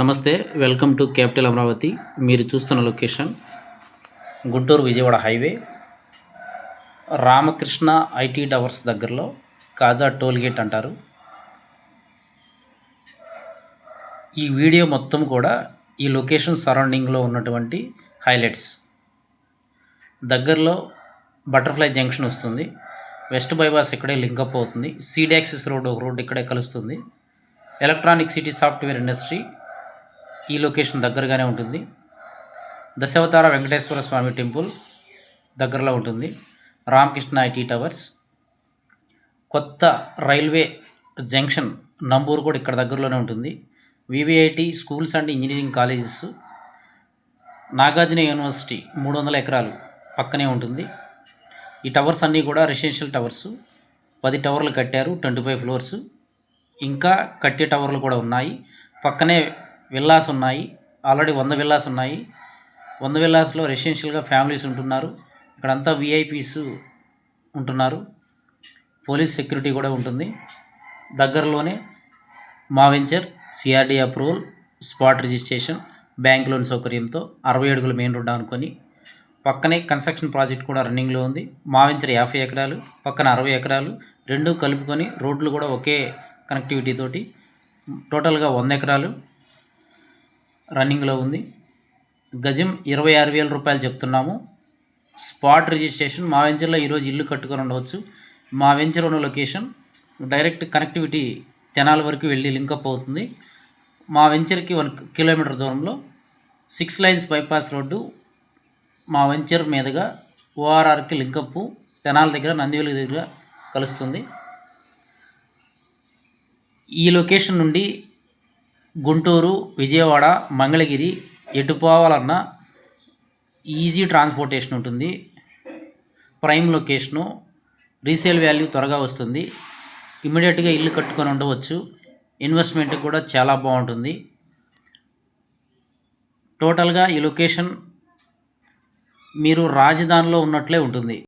నమస్తే, welcome to capital Amaravati. మీరు చూస్తున్న location Guntur Vijayawada highway, Ramakrishna IT towers దగ్గరలో కాజా టోల్గేట్ అంటారు. ఈ వీడియో మొత్తం కూడా ఈ లొకేషన్ సరౌండింగ్లో ఉన్నటువంటి హైలైట్స్. దగ్గరలో బటర్ఫ్లై జంక్షన్ వస్తుంది, వెస్ట్ బైపాస్ ఇక్కడే లింకప్ అవుతుంది, సీడ్ యాక్సిస్ రోడ్ ఒక రోడ్ ఇక్కడే కలుస్తుంది, ఎలక్ట్రానిక్ సిటీ సాఫ్ట్వేర్ ఇండస్ట్రీ ఈ లొకేషన్ దగ్గరగానే ఉంటుంది, దశావతార వెంకటేశ్వర స్వామి టెంపుల్ దగ్గరలో ఉంటుంది, రామకృష్ణ ఐటీ టవర్స్, కొత్త రైల్వే జంక్షన్ నంబూరు కూడా ఇక్కడ దగ్గరలోనే ఉంటుంది, VVIT schools and engineering colleges, Nagarjuna university 300 ఎకరాలు పక్కనే ఉంటుంది. ఈ టవర్స్ అన్నీ కూడా రెసిడెన్షియల్ టవర్స్. 10 టవర్లు కట్టారు, 25 ఫ్లోర్స్. ఇంకా కట్టే టవర్లు కూడా ఉన్నాయి. పక్కనే విల్లాస్ ఉన్నాయి, ఆల్రెడీ 100 విల్లాస్ ఉన్నాయి. 100 విల్లాస్లో రెసిడెన్షియల్గా ఫ్యామిలీస్ ఉంటున్నారు. ఇక్కడంతా విఐపీస్ ఉంటున్నారు. పోలీస్ సెక్యూరిటీ కూడా ఉంటుంది. దగ్గరలోనే మా venture, CRD approval, spot registration, bank loan సౌకర్యంతో 60 అడుగుల మెయిన్ రోడ్ అనుకొని పక్కనే కన్స్ట్రక్షన్ ప్రాజెక్ట్ కూడా రన్నింగ్లో ఉంది. మా వెంచర్ 50 ఎకరాలు, పక్కన 60 ఎకరాలు, రెండు కలుపుకొని రోడ్లు కూడా ఒకే కనెక్టివిటీ తోటి టోటల్గా 100 ఎకరాలు రన్నింగ్లో ఉంది. గజం 26,000 రూపాయలు చెప్తున్నాము. Spot registration. మా వెంచర్లో ఈరోజు ఇల్లు కట్టుకొని ఉండవచ్చు. మా వెంచర్ ఉన్న లొకేషన్ డైరెక్ట్ కనెక్టివిటీ తెనాలి వరకు వెళ్ళి లింకప్ అవుతుంది. మా వెంచర్కి 1 కిలోమీటర్ దూరంలో 6 లైన్స్ బైపాస్ రోడ్డు మా వెంచర్ మీదుగా ఓఆర్ఆర్కి లింకప్ తెనాలి దగ్గర నందివెలుగు దగ్గర కలుస్తుంది. ఈ లొకేషన్ నుండి గుంటూరు, విజయవాడ, మంగళగిరి ఎటు పోవాలన్నా ఈజీ ట్రాన్స్పోర్టేషన్ ఉంటుంది. ప్రైమ్ లొకేషను, రీసేల్ వాల్యూ త్వరగా వస్తుంది. ఇమ్మీడియట్గా ఇల్లు కట్టుకొని ఉండవచ్చు. ఇన్వెస్ట్మెంట్ కూడా చాలా బాగుంటుంది. టోటల్గా ఈ లొకేషన్ మీరు రాజధానిలో ఉన్నట్లే ఉంటుంది.